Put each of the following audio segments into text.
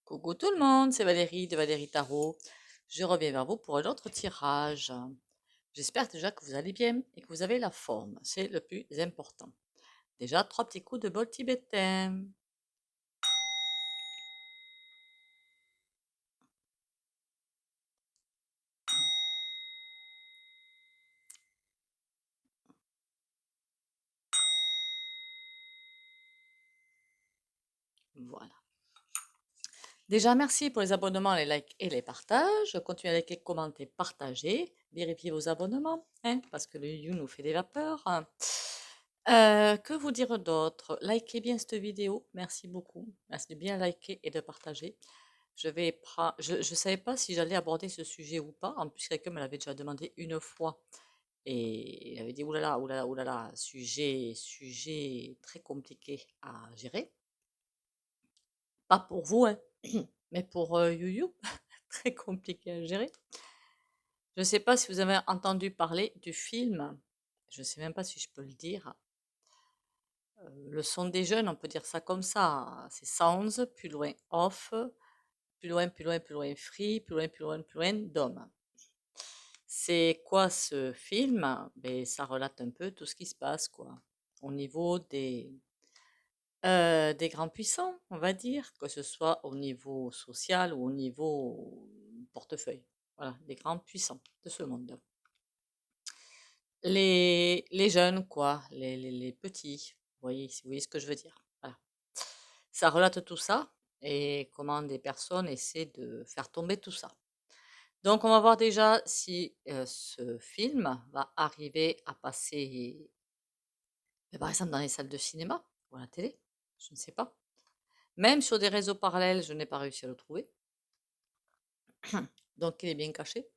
Coucou tout le monde, c'est Valérie de Valérie Tarot. Je reviens vers vous pour un autre tirage. J'espère déjà que vous allez bien et que vous avez la forme. C'est le plus important. Déjà, trois petits coups de bol tibétain. Voilà. Déjà, merci pour les abonnements, les likes et les partages. Continuez à liker, commenter, partager. Vérifiez vos abonnements, hein, parce que le You nous fait des vapeurs. Que vous dire d'autre? Likez bien cette vidéo. Merci beaucoup. Merci de bien liker et de partager. Je savais pas si j'allais aborder ce sujet ou pas. En plus, quelqu'un me l'avait déjà demandé une fois. Et il avait dit, oulala, oulala, oulala, sujet très compliqué à gérer. Pas pour vous, hein, mais pour You, très compliqué à gérer. Je ne sais pas si vous avez entendu parler du film. Je ne sais même pas si je peux le dire. Le son des jeunes, on peut dire ça comme ça. C'est Sounds, plus loin Off, plus loin, plus loin, plus loin Free, plus loin, plus loin, plus loin Dom. C'est quoi ce film? Ben, ça relate un peu tout ce qui se passe, quoi. Au niveau des grands puissants, on va dire, que ce soit au niveau social ou au niveau portefeuille. Voilà, des grands puissants de ce monde. Les jeunes, quoi, les petits, vous voyez ce que je veux dire. Voilà. Ça relate tout ça et comment des personnes essaient de faire tomber tout ça. Donc, on va voir déjà si ce film va arriver à passer, par exemple, dans les salles de cinéma ou à la télé. Je ne sais pas. Même sur des réseaux parallèles, je n'ai pas réussi à le trouver. Donc, il est bien caché.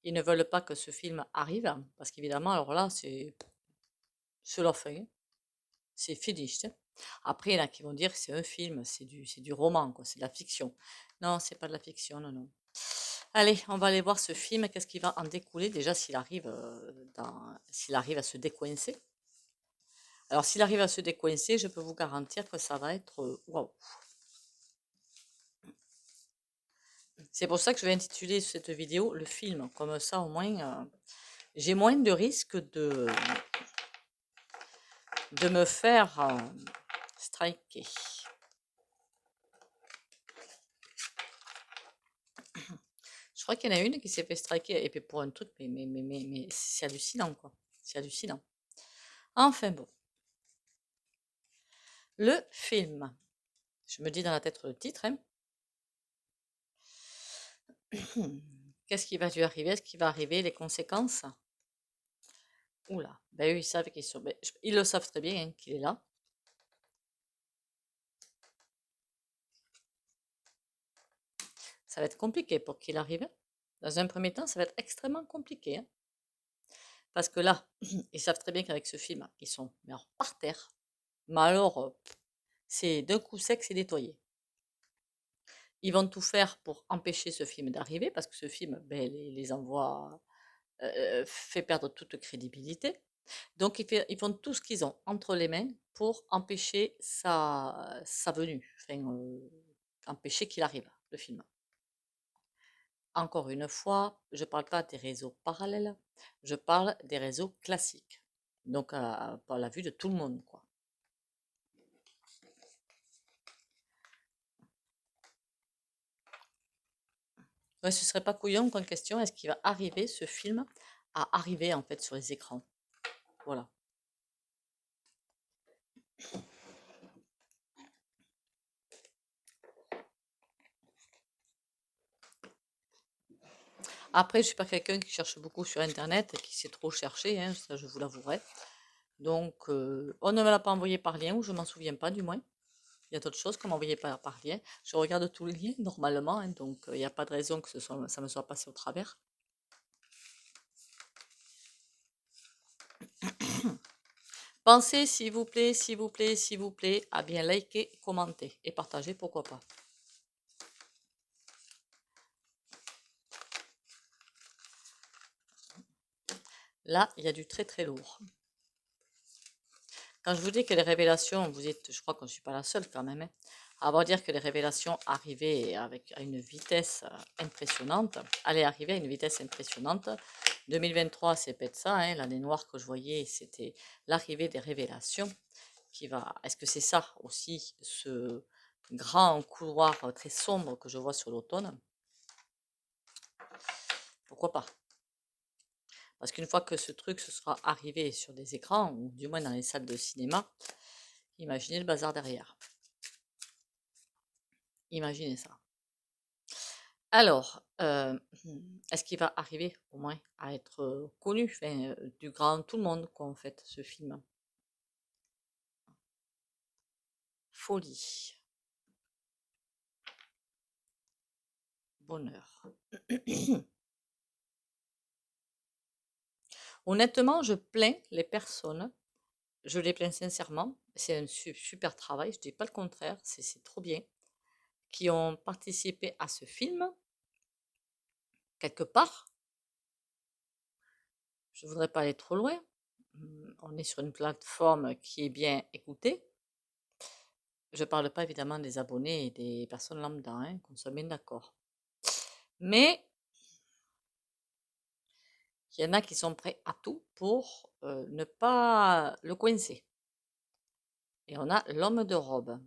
Ils ne veulent pas que ce film arrive, hein, parce qu'évidemment, alors là, c'est la fin, hein. C'est finish, hein. Après, il y en a qui vont dire que c'est un film, c'est du roman, quoi, c'est de la fiction. Non, c'est pas de la fiction, non, non. Allez, on va aller voir ce film. Qu'est-ce qui va en découler déjà s'il arrive à se décoincer. Alors, s'il arrive à se décoincer, je peux vous garantir que ça va être waouh. C'est pour ça que je vais intituler cette vidéo le film. Comme ça, au moins, j'ai moins de risques de me faire striker. Je crois qu'il y en a une qui s'est fait striker et puis pour un truc, mais c'est hallucinant, quoi. C'est hallucinant. Enfin bon. Le film. Je me dis dans la tête le titre, hein. Qu'est-ce qui va lui arriver? Est-ce qu'il va arriver? Les conséquences? Oula. Ben eux, ils savent qu'ils sont. Ils le savent très bien, hein, qu'il est là. Ça va être compliqué pour qu'il arrive. Dans un premier temps, ça va être extrêmement compliqué, hein. Parce que là, ils savent très bien qu'avec ce film, ils sont mais alors, par terre. Mais alors, c'est d'un coup sec, c'est nettoyé. Ils vont tout faire pour empêcher ce film d'arriver, parce que ce film, ben, les envoie, fait perdre toute crédibilité. Donc, ils font tout ce qu'ils ont entre les mains pour empêcher sa venue, enfin, empêcher qu'il arrive, le film. Encore une fois, je ne parle pas des réseaux parallèles, je parle des réseaux classiques. Donc, par la vue de tout le monde, quoi. Ouais, ce serait pas couillon comme question, est-ce qu'il va arriver, ce film, à arriver en fait sur les écrans? Voilà. Après, je suis pas quelqu'un qui cherche beaucoup sur Internet et qui sait trop chercher, hein, ça je vous l'avouerai. Donc, on ne me l'a pas envoyé par lien, ou je m'en souviens pas du moins. Il y a d'autres choses qu'on m'a envoyé par lien. Je regarde tous les liens normalement, hein, donc il n'y a pas de raison que ça me soit passé au travers. Pensez, s'il vous plaît, s'il vous plaît, s'il vous plaît, à bien liker, commenter et partager, pourquoi pas. Là, il y a du très très lourd. Quand je vous dis que les révélations, je crois que je ne suis pas la seule quand même, hein, À vrai dire que les révélations arrivaient à une vitesse impressionnante, allaient arriver à une vitesse impressionnante. 2023, c'est peut-être ça, hein, l'année noire que je voyais, c'était l'arrivée des révélations qui va. Est-ce que c'est ça aussi, ce grand couloir très sombre que je vois sur l'automne? Pourquoi pas? Parce qu'une fois que ce truc se sera arrivé sur des écrans, ou du moins dans les salles de cinéma, imaginez le bazar derrière. Imaginez ça. Alors, est-ce qu'il va arriver au moins à être connu, enfin, du grand tout le monde, quoi, en fait, ce film? Folie, bonheur. Honnêtement, je plains les personnes, je les plains sincèrement. C'est un super travail, je dis pas le contraire, c'est trop bien, qui ont participé à ce film, quelque part. Je voudrais pas aller trop loin. On est sur une plateforme qui est bien écoutée. Je parle pas évidemment des abonnés et des personnes lambda, hein, qu'on soit bien d'accord. Mais il y en a qui sont prêts à tout pour ne pas le coincer. Et on a l'homme de robe.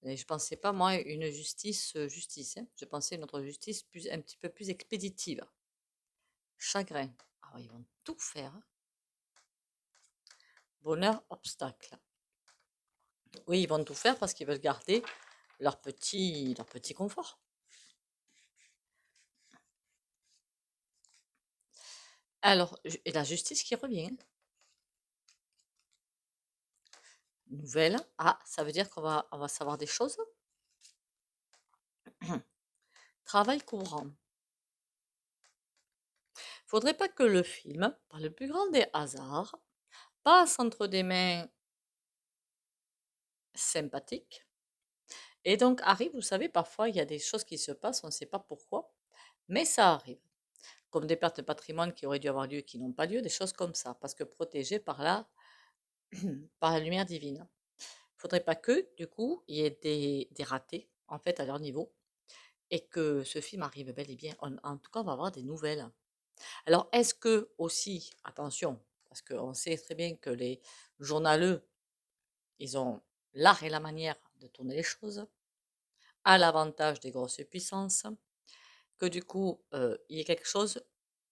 Et je pensais pas, moi, une justice, hein. Je pensais une autre justice un petit peu plus expéditive. Chagrin. Ah ouais, ils vont tout faire, hein. Bonheur, obstacle. Oui, ils vont tout faire parce qu'ils veulent garder leur petit confort. Alors, et la justice qui revient. Nouvelle. Ah, ça veut dire on va savoir des choses. Travail courant. Faudrait pas que le film, par le plus grand des hasards, passe entre des mains sympathiques. Et donc arrive, vous savez, parfois il y a des choses qui se passent, on ne sait pas pourquoi, mais ça arrive. Comme des pertes de patrimoine qui auraient dû avoir lieu et qui n'ont pas lieu, des choses comme ça, parce que protégées par la lumière divine. Faudrait pas que, du coup, il y ait des ratés, en fait, à leur niveau, et que ce film arrive bel et bien. En tout cas, on va avoir des nouvelles. Alors, est-ce que aussi, attention, parce qu'on sait très bien que les journaleux, ils ont l'art et la manière de tourner les choses, à l'avantage des grosses puissances, que du coup, il y ait quelque chose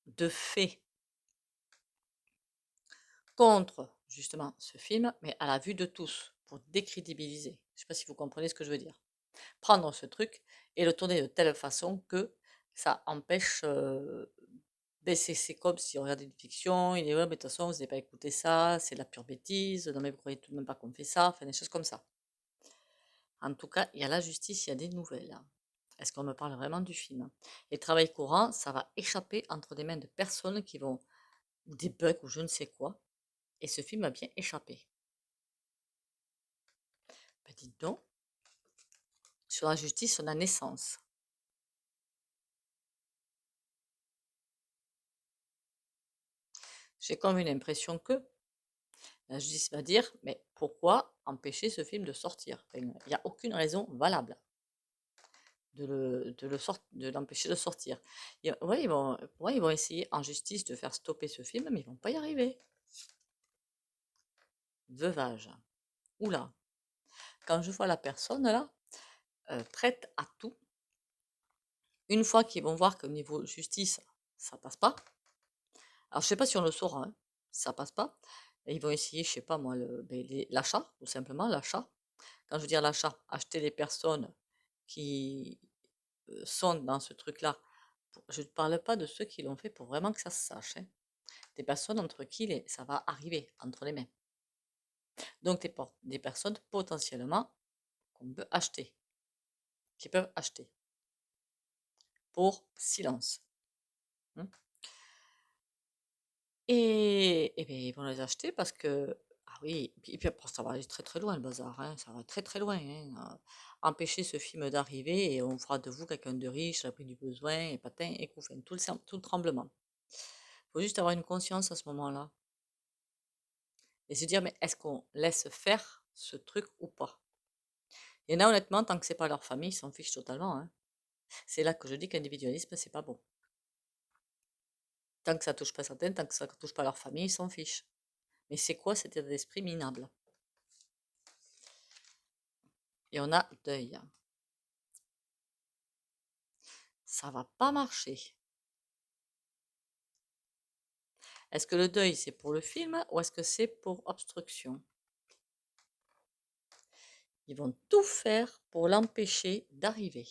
de fait contre, justement, ce film, mais à la vue de tous, pour décrédibiliser. Je ne sais pas si vous comprenez ce que je veux dire. Prendre ce truc et le tourner de telle façon que ça empêche. Ben c'est comme si on regardait une fiction, il est ouais, mais de toute façon, vous n'avez pas écouté ça, c'est de la pure bêtise, non mais vous croyez tout de même pas qu'on fait ça, enfin des choses comme ça. En tout cas, il y a la justice, il y a des nouvelles, hein. Est-ce qu'on me parle vraiment du film? Et le travail courant, ça va échapper entre des mains de personnes qui vont, ou des bugs ou je ne sais quoi, et ce film a bien échappé. Ben dites donc, sur la justice, sur la naissance. J'ai comme une impression que la justice va dire, mais pourquoi empêcher ce film de sortir? Enfin, il n'y a aucune raison valable de l'empêcher de sortir. Ouais, ouais, ils vont essayer en justice de faire stopper ce film, mais ils vont pas y arriver. Veuvage. Oula. Quand je vois la personne là, prête à tout, une fois qu'ils vont voir qu'au niveau justice, ça passe pas. Alors je sais pas si on le saura, hein, si ça passe pas. Et ils vont essayer, je sais pas moi, l'achat, tout simplement, l'achat. Quand je veux dire l'achat, acheter les personnes qui sont dans ce truc-là. Je ne parle pas de ceux qui l'ont fait pour vraiment que ça se sache, hein. Des personnes entre qui ça va arriver entre les mains. Donc des personnes potentiellement qu'on peut acheter, qui peuvent acheter pour silence, hein. Et bien, ils vont les acheter parce que, ah oui, et puis après, ça va aller très très loin le bazar, hein, ça va très très loin, hein. Empêcher ce film d'arriver et on fera de vous quelqu'un de riche, à l'abri du besoin, et patin et couffin, tout le tremblement. Il faut juste avoir une conscience à ce moment-là et se dire, mais est-ce qu'on laisse faire ce truc ou pas? Il y en a honnêtement, tant que c'est pas leur famille, ils s'en fichent totalement, hein. C'est là que je dis qu'individualisme, c'est pas bon. Tant que ça touche pas certains, tant que ça touche pas leur famille, ils s'en fichent. Mais c'est quoi cet état d'esprit minable? Et on a deuil. Ça va pas marcher. Est-ce que le deuil, c'est pour le film ou est-ce que c'est pour obstruction? Ils vont tout faire pour l'empêcher d'arriver.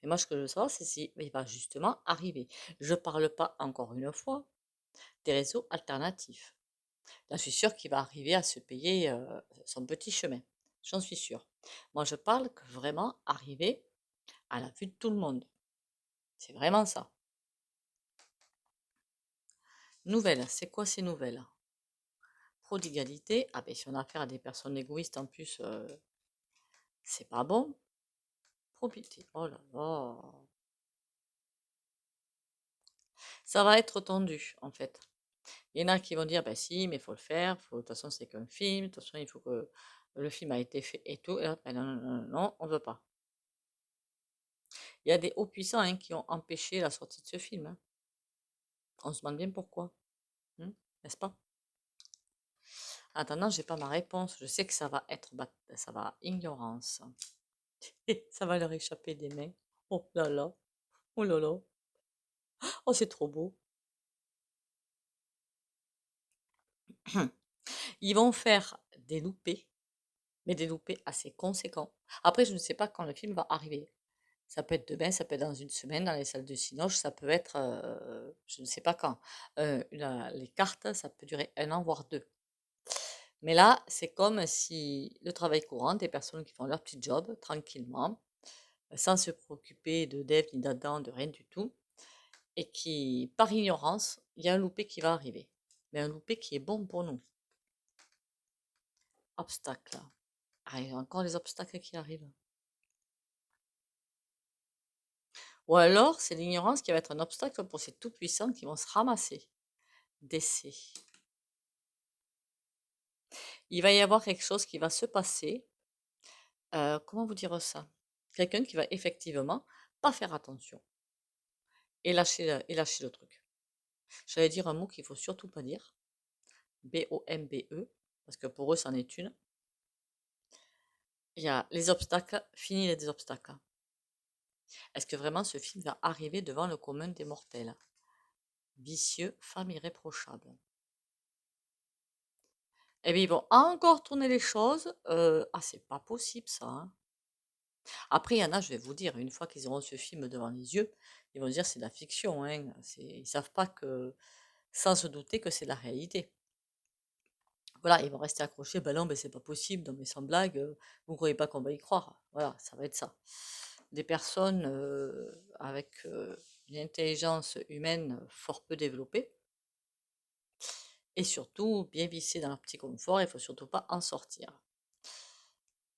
Et moi, ce que je veux savoir, c'est s'il va justement arriver. Je ne parle pas, encore une fois, des réseaux alternatifs. Là, je suis sûre qu'il va arriver à se payer son petit chemin. J'en suis sûre. Moi, je parle que vraiment arriver à la vue de tout le monde. C'est vraiment ça. Nouvelles, c'est quoi ces nouvelles? Prodigalité. Ah ben, si on a affaire à des personnes égoïstes, en plus, c'est pas bon. Probité. Oh là là. Ça va être tendu, en fait. Il y en a qui vont dire, bah si, mais il faut le faire, faut, de toute façon, c'est qu'un film, de toute façon, il faut que le film a été fait et tout. Et là, ben non, non, non, non, on veut pas. Il y a des hauts puissants hein, qui ont empêché la sortie de ce film, hein. On se demande bien pourquoi, n'est-ce pas? Attendant, j'ai pas ma réponse. Je sais que ça va être, ça va ignorance. Ça va leur échapper des mains. Oh là là, oh là là, oh c'est trop beau. Ils vont faire des loupés, mais des loupés assez conséquents. Après, je ne sais pas quand le film va arriver. Ça peut être demain, ça peut être dans une semaine dans les salles de Cinoche, ça peut être, je ne sais pas quand. Les cartes, ça peut durer un an, voire deux. Mais là, c'est comme si le travail courant, des personnes qui font leur petit job tranquillement, sans se préoccuper de dev ni d'Adam, de rien du tout, et qui, par ignorance, il y a un loupé qui va arriver. Mais un loupé qui est bon pour nous. Obstacle. Ah, il y a encore les obstacles qui arrivent. Ou alors, c'est l'ignorance qui va être un obstacle pour ces tout-puissants qui vont se ramasser. Décès. Il va y avoir quelque chose qui va se passer. Comment vous dire ça? Quelqu'un qui va effectivement pas faire attention et lâcher le truc. J'allais dire un mot qu'il faut surtout pas dire. B-O-M-B-E, parce que pour eux, c'en est une. Il y a les obstacles, fini les obstacles. Est-ce que vraiment ce film va arriver devant le commun des mortels? Vicieux, femme irréprochable. Eh bien, ils vont encore tourner les choses. Ah, c'est pas possible ça, hein. Après, il y en a, je vais vous dire, une fois qu'ils auront ce film devant les yeux, ils vont se dire c'est de la fiction, hein. Ils savent pas que, sans se douter que c'est la réalité. Voilà, ils vont rester accrochés, ben non, ben c'est pas possible, non mais sans blague, vous ne croyez pas qu'on va y croire. Voilà, ça va être ça. Des personnes avec une intelligence humaine fort peu développée et surtout bien vissées dans leur petit confort, il faut surtout pas en sortir.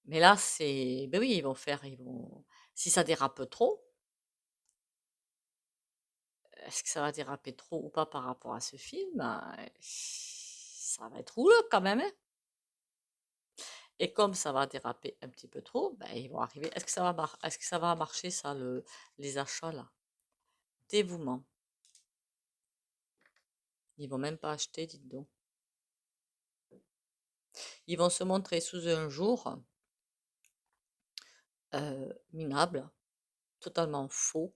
Mais là, c'est, ben oui, si ça dérape trop, est-ce que ça va déraper trop ou pas par rapport à ce film? Ça va être houleux quand même, hein. Et comme ça va déraper un petit peu trop, ben, ils vont arriver. Est-ce que ça va marcher, ça, les achats, là? Dévouement. Ils vont même pas acheter, dites donc. Ils vont se montrer sous un jour minable, totalement faux.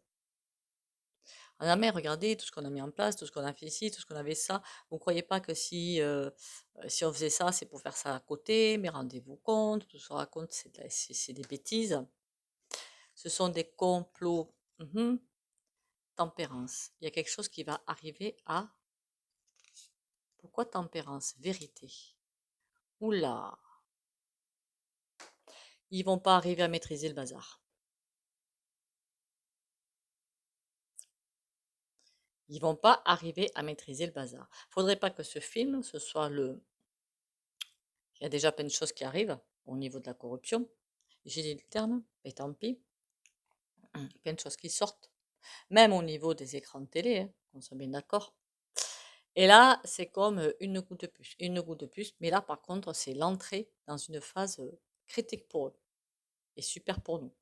Ah mais regardez tout ce qu'on a mis en place, tout ce qu'on a fait ici, tout ce qu'on avait ça. Vous ne croyez pas que si on faisait ça, c'est pour faire ça à côté, mais rendez-vous compte, tout ce qu'on raconte, c'est des bêtises. Ce sont des complots. Tempérance. Il y a quelque chose qui va arriver à... Pourquoi tempérance? Vérité. Oula. Ils vont pas arriver à maîtriser le bazar. Ils vont pas arriver à maîtriser le bazar. Faudrait pas que ce film, ce soit le... Il y a déjà plein de choses qui arrivent au niveau de la corruption. J'ai dit le terme, et tant pis. Plein de choses qui sortent. Même au niveau des écrans de télé, hein, on soit bien d'accord. Et là, c'est comme une goutte de plus, une goutte de plus. Mais là, par contre, c'est l'entrée dans une phase critique pour eux. est super pour nous.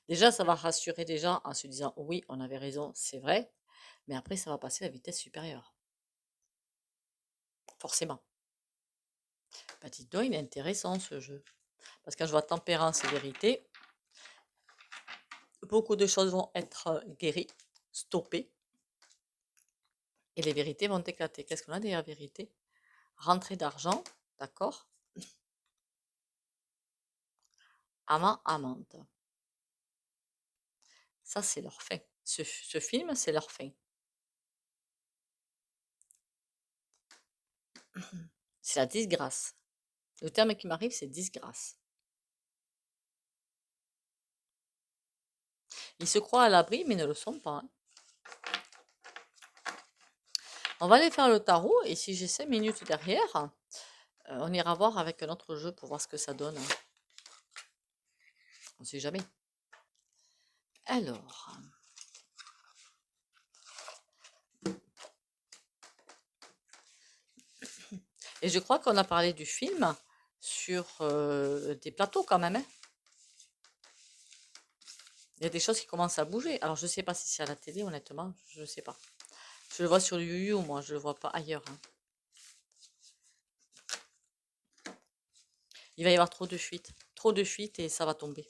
Déjà, ça va rassurer les gens en se disant oui, on avait raison, c'est vrai, mais après, ça va passer à la vitesse supérieure, forcément. Bah, dites donc, il est intéressant ce jeu. Parce que quand je vois tempérance et vérité, beaucoup de choses vont être guéries, stoppées, et les vérités vont éclater. Qu'est-ce qu'on a derrière vérité? Rentrée d'argent, d'accord? Amant, amante. Ça, c'est leur fin. Ce film, c'est leur fin. C'est la disgrâce. Le terme qui m'arrive, c'est disgrâce. Ils se croient à l'abri, mais ne le sont pas, hein. On va aller faire le tarot, et si j'ai 5 minutes derrière, on ira voir avec un autre jeu pour voir ce que ça donne, hein. On ne sait jamais. Alors, et je crois qu'on a parlé du film sur des plateaux quand même, hein. Il y a des choses qui commencent à bouger. Alors, je ne sais pas si c'est à la télé, honnêtement, je ne sais pas. Je le vois sur YouYou, moi, je ne le vois pas ailleurs, hein. Il va y avoir trop de fuites. Trop de fuites et ça va tomber.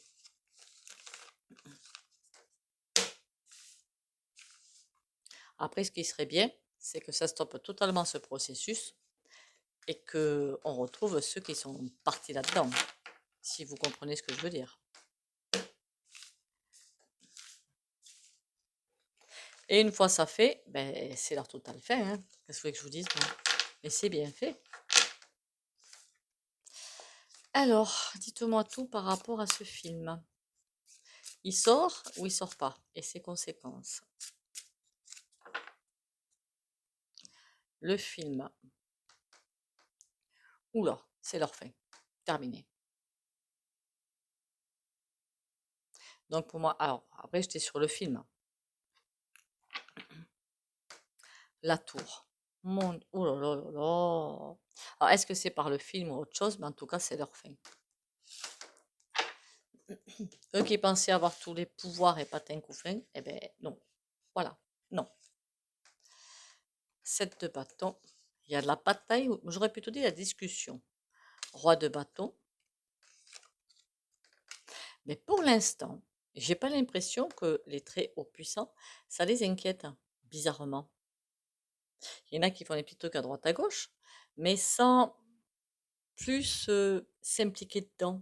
Après, ce qui serait bien, c'est que ça stoppe totalement ce processus et qu'on retrouve ceux qui sont partis là-dedans, si vous comprenez ce que je veux dire. Et une fois ça fait, ben, c'est leur total fait, hein. Qu'est-ce que vous voulez que je vous dise, moi? Et c'est bien fait. Alors, dites-moi tout par rapport à ce film. Il sort ou il sort pas? Et ses conséquences. Le film. Oula, c'est leur fin. Terminé. Donc pour moi, alors après j'étais sur le film. La tour. Mon... Oh là là là là. Alors est-ce que c'est par le film ou autre chose? Mais en tout cas, c'est leur fin. Eux qui pensaient avoir tous les pouvoirs et patin couffin, eh ben non. Voilà, non. 7 de bâton. Il y a de la bataille, j'aurais plutôt dit la discussion. Roi de bâton. Mais pour l'instant, j'ai pas l'impression que les très hauts puissants, ça les inquiète, hein, bizarrement. Il y en a qui font des petits trucs à droite à gauche, mais sans plus s'impliquer dedans.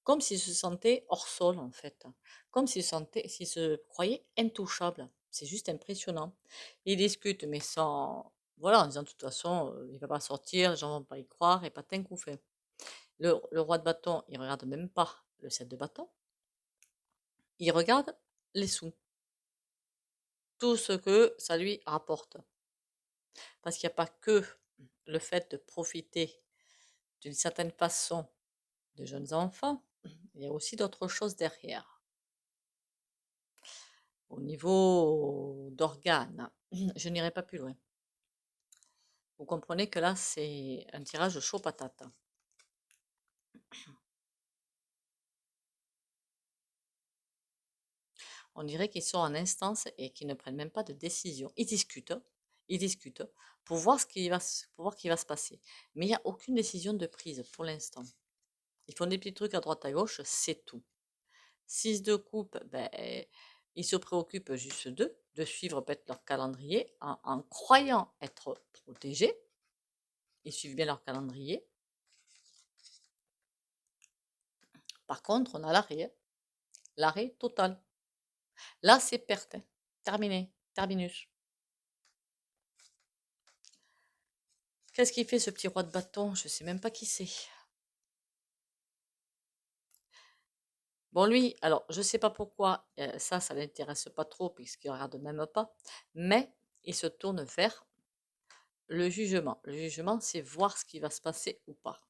Comme s'ils se sentaient hors sol, en fait. Comme s'ils se croyaient intouchables. C'est juste impressionnant. Ils discutent, mais sans. Voilà, en disant de toute façon, il ne va pas sortir, les gens vont pas y croire, et patin coup fait. Le roi de bâton, il regarde même pas le 7 de bâton. Il regarde les sous. Tout ce que ça lui rapporte. Parce qu'il n'y a pas que le fait de profiter d'une certaine façon de jeunes enfants, il y a aussi d'autres choses derrière. Au niveau d'organes, je n'irai pas plus loin. Vous comprenez que là, c'est un tirage chaud patate. On dirait qu'ils sont en instance et qu'ils ne prennent même pas de décision. Ils discutent pour voir pour voir ce qui va se passer. Mais il n'y a aucune décision de prise pour l'instant. Ils font des petits trucs à droite à gauche, c'est tout. 6 de coupe, ben, ils se préoccupent juste d'eux, de suivre peut-être leur calendrier en croyant être protégés. Ils suivent bien leur calendrier. Par contre, on a l'arrêt total. Là, c'est perte, hein. Terminé, terminus. Qu'est-ce qu'il fait ce petit roi de bâton? Je ne sais même pas qui c'est. Bon, lui, alors, je ne sais pas pourquoi, ça ne l'intéresse pas trop, puisqu'il ne regarde même pas, mais il se tourne vers le jugement. Le jugement, c'est voir ce qui va se passer ou pas.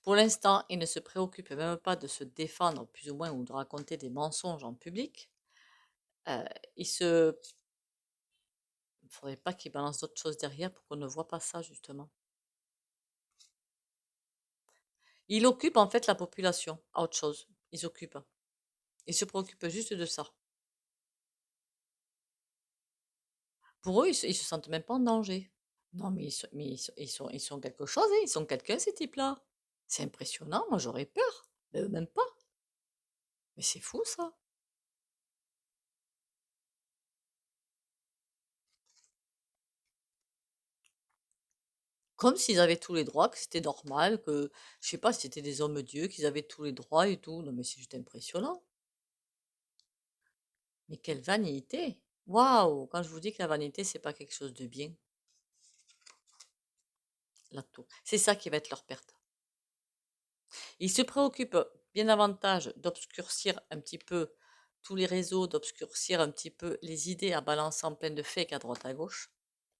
Pour l'instant, il ne se préoccupe même pas de se défendre, plus ou moins, ou de raconter des mensonges en public. Il se Il faudrait pas qu'ils balancent d'autres choses derrière pour qu'on ne voit pas ça, justement. Il occupe en fait la population à autre chose. Ils occupent. Ils se préoccupent juste de ça. Pour eux, ils se sentent même pas en danger. Non, mais ils sont quelque chose, hein. Ils sont quelqu'un, ces types-là. C'est impressionnant, moi j'aurais peur. Mais eux, même pas. Mais c'est fou, ça. Comme s'ils avaient tous les droits, que c'était normal, que, je sais pas, si c'était des hommes-dieux, qu'ils avaient tous les droits et tout. Non, mais c'est juste impressionnant. Mais quelle vanité! Waouh! Quand je vous dis que la vanité, c'est pas quelque chose de bien, là tout. C'est ça qui va être leur perte. Ils se préoccupent bien davantage d'obscurcir un petit peu tous les réseaux, d'obscurcir un petit peu les idées en balançant plein de fakes à droite à gauche,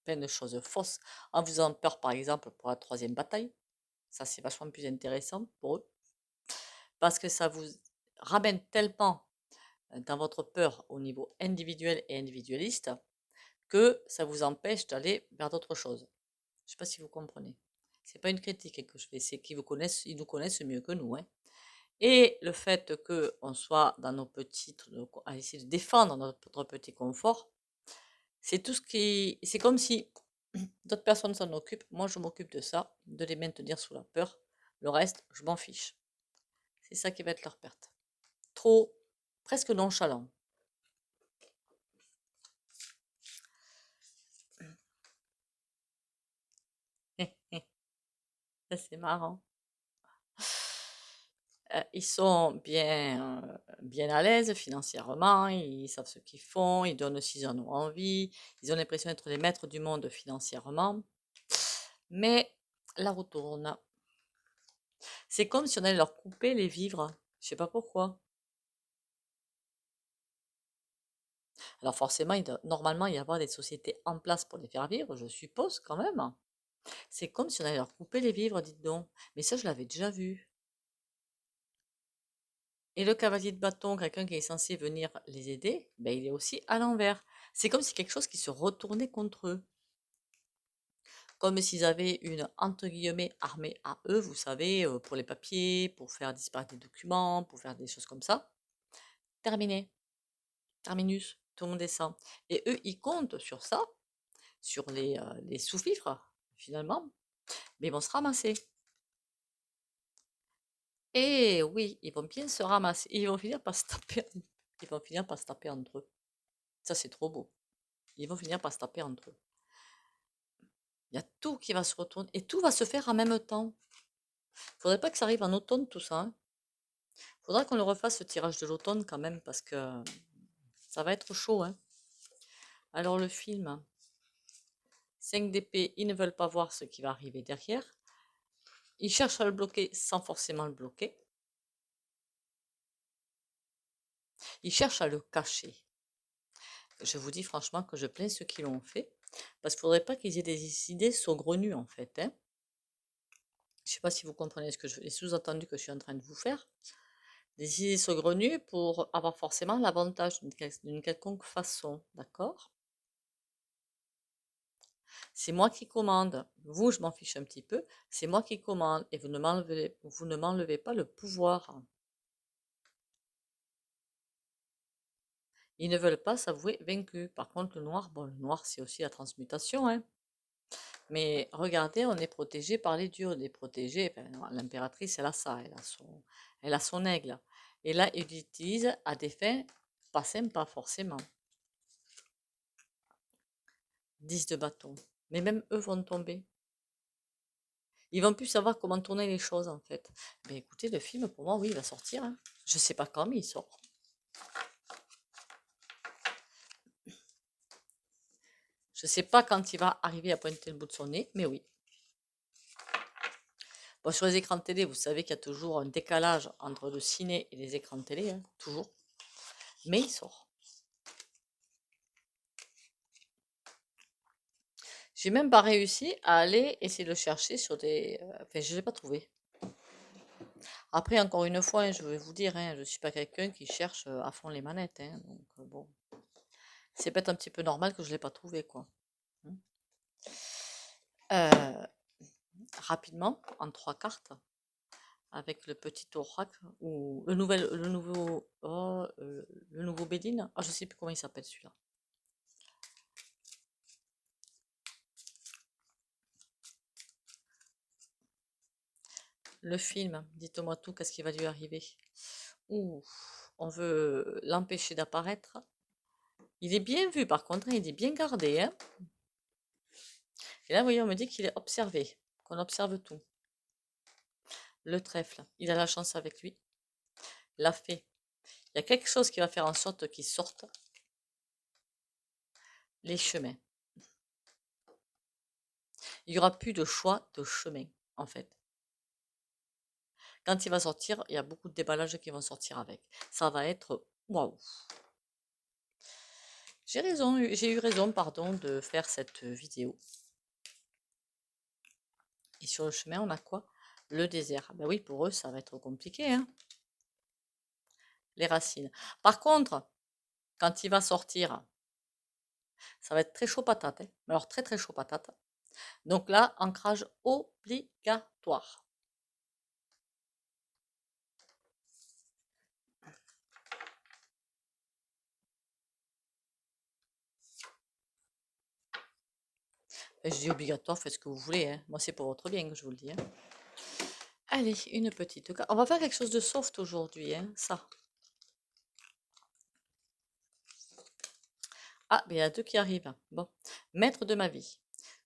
plein de choses fausses, en vous faisant peur par exemple pour la troisième bataille. Ça, c'est vachement plus intéressant pour eux, parce que ça vous ramène tellement dans votre peur au niveau individuel et individualiste que ça vous empêche d'aller vers d'autres choses. Je ne sais pas si vous comprenez. C'est pas une critique que je fais, c'est qu'ils vous connaissent, ils nous connaissent mieux que nous, hein. Et le fait qu'on soit dans nos petites, à essayer de défendre notre petit confort, c'est tout ce qui, c'est comme si d'autres personnes s'en occupent. Moi, je m'occupe de ça, de les maintenir sous la peur. Le reste, je m'en fiche. C'est ça qui va être leur perte. Trop, presque nonchalant. Ça, c'est marrant. Ils sont bien à l'aise financièrement, ils savent ce qu'ils font, ils donnent s'ils en ont envie, ils ont l'impression d'être les maîtres du monde financièrement, mais la roue tourne. C'est comme si on allait leur couper les vivres. Je sais pas pourquoi. Alors forcément, il doit normalement y avoir des sociétés en place pour les faire vivre, je suppose quand même. C'est comme si on allait leur couper les vivres, dites donc. Mais ça, je l'avais déjà vu. Et le cavalier de bâton, quelqu'un qui est censé venir les aider, ben, il est aussi à l'envers. C'est comme si quelque chose qui se retournait contre eux. Comme s'ils avaient une, entre guillemets, armée à eux, vous savez, pour les papiers, pour faire disparaître des documents, pour faire des choses comme ça. Terminé. Terminus. Tout le monde descend. Et eux, ils comptent sur ça, sur les sous-fifres, finalement, mais ils vont se ramasser. Et oui, ils vont bien se ramasser. Ils vont finir par se taper. Ils vont finir par se taper entre eux. Ça, c'est trop beau. Ils vont finir par se taper entre eux. Il y a tout qui va se retourner et tout va se faire en même temps. Faudrait pas que ça arrive en automne tout ça, hein. Faudra qu'on le refasse ce tirage de l'automne quand même parce que ça va être chaud, hein. Alors le film, 5 d'épée, ils ne veulent pas voir ce qui va arriver derrière. Ils cherchent à le bloquer sans forcément le bloquer. Ils cherchent à le cacher. Je vous dis franchement que je plains ceux qui l'ont fait parce qu'il faudrait pas qu'ils aient des idées saugrenues en fait, hein. Je sais pas si vous comprenez ce que les sous-entendus que je suis en train de vous faire. Des idées saugrenues pour avoir forcément l'avantage d'une quelconque façon, d'accord? C'est moi qui commande. Vous, je m'en fiche un petit peu. C'est moi qui commande et vous ne m'enlevez pas le pouvoir. Ils ne veulent pas s'avouer vaincus. Par contre, le noir, bon, le noir, c'est aussi la transmutation, hein. Mais regardez, on est protégé par les dieux, on est protégé. Enfin, l'impératrice, elle a ça, elle a son aigle. Et là, il l'utilise à des fins pas sympas forcément. 10 de bâton. Mais même eux vont tomber. Ils vont plus savoir comment tourner les choses en fait. Ben écoutez, le film pour moi, oui, il va sortir, hein. Je sais pas quand, mais il sort. Je sais pas quand il va arriver à pointer le bout de son nez, mais oui. Bon, sur les écrans de télé, vous savez qu'il y a toujours un décalage entre le ciné et les écrans de télé, hein, toujours. Mais il sort. J'ai même pas réussi à aller essayer de le chercher sur des. Enfin, je l'ai pas trouvé. Après, encore une fois, hein, je vais vous dire, hein, je suis pas quelqu'un qui cherche à fond les manettes, hein, donc bon, c'est peut-être un petit peu normal que je l'ai pas trouvé, quoi. Euh, Rapidement, en 3 cartes, avec le petit oracle ou le nouveau Bédine. Ah, je sais plus comment il s'appelle celui-là. Le film, dites-moi tout, qu'est-ce qui va lui arriver? Ouh, on veut l'empêcher d'apparaître. Il est bien vu par contre, hein, il est bien gardé, hein. Et là, vous voyez, on me dit qu'il est observé, qu'on observe tout. Le trèfle, il a la chance avec lui. La fée, il y a quelque chose qui va faire en sorte qu'il sorte. Les chemins. Il n'y aura plus de choix de chemin, en fait. Quand il va sortir, il y a beaucoup de déballages qui vont sortir avec. Ça va être waouh. J'ai eu raison, pardon, de faire cette vidéo. Et sur le chemin, on a quoi? Le désert. Ben oui, pour eux, ça va être compliqué, hein. Les racines. Par contre, quand il va sortir, ça va être très chaud patate, hein. Alors très très chaud patate. Donc là, ancrage obligatoire. Je dis obligatoire, faites ce que vous voulez, hein. Moi, c'est pour votre bien que je vous le dis, hein. Allez, une petite carte. On va faire quelque chose de soft aujourd'hui, hein, ça. Ah, mais il y a deux qui arrivent. Bon. Maître de ma vie.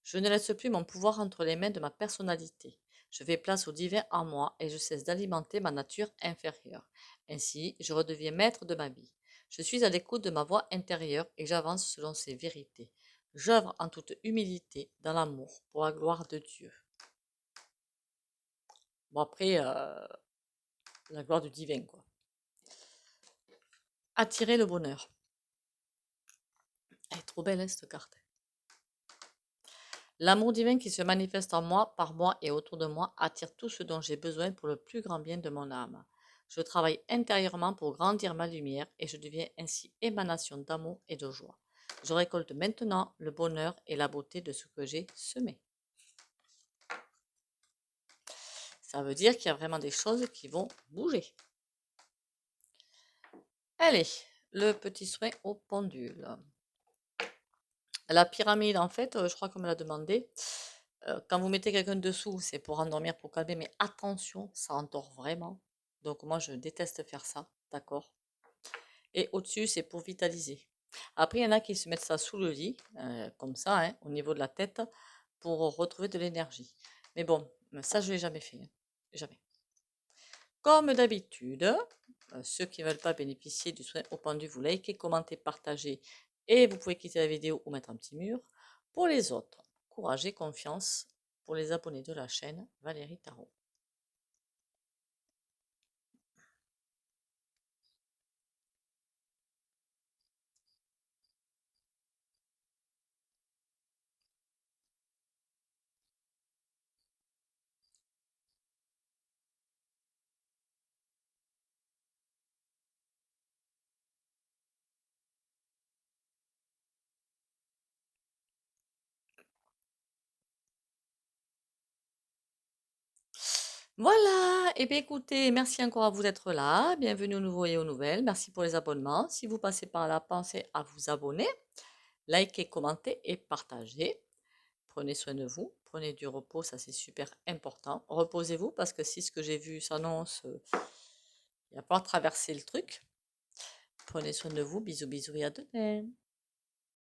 Je ne laisse plus mon pouvoir entre les mains de ma personnalité. Je fais place au divin en moi et je cesse d'alimenter ma nature inférieure. Ainsi, je redeviens maître de ma vie. Je suis à l'écoute de ma voix intérieure et j'avance selon ses vérités. J'œuvre en toute humilité dans l'amour pour la gloire de Dieu. Bon, après, la gloire du divin, quoi. Attirer le bonheur. Elle est trop belle, hein, cette carte. L'amour divin qui se manifeste en moi, par moi et autour de moi attire tout ce dont j'ai besoin pour le plus grand bien de mon âme. Je travaille intérieurement pour grandir ma lumière et je deviens ainsi émanation d'amour et de joie. Je récolte maintenant le bonheur et la beauté de ce que j'ai semé. Ça veut dire qu'il y a vraiment des choses qui vont bouger. Allez, le petit soin au pendule. La pyramide, en fait, je crois qu'on me l'a demandé. Quand vous mettez quelqu'un dessous, c'est pour endormir, pour calmer, mais attention, ça endort vraiment. Donc moi, je déteste faire ça, d'accord? Et au-dessus, c'est pour vitaliser. Après, il y en a qui se mettent ça sous le lit, comme ça, hein, au niveau de la tête, pour retrouver de l'énergie. Mais bon, ça, je ne l'ai jamais fait, hein. Jamais. Comme d'habitude, ceux qui ne veulent pas bénéficier du soin au pendu, vous likez, commentez, partagez et vous pouvez quitter la vidéo ou mettre un petit mur. Pour les autres, courage et confiance. Pour les abonnés de la chaîne, Valérie Tarot. Voilà, et bien écoutez, merci encore à vous d'être là. Bienvenue aux nouveaux et aux nouvelles. Merci pour les abonnements. Si vous passez par là, pensez à vous abonner, likez, commentez et partagez. Prenez soin de vous, prenez du repos, ça c'est super important. Reposez-vous parce que si ce que j'ai vu s'annonce, il n'y a pas à traverser le truc. Prenez soin de vous, bisous bisous et à demain.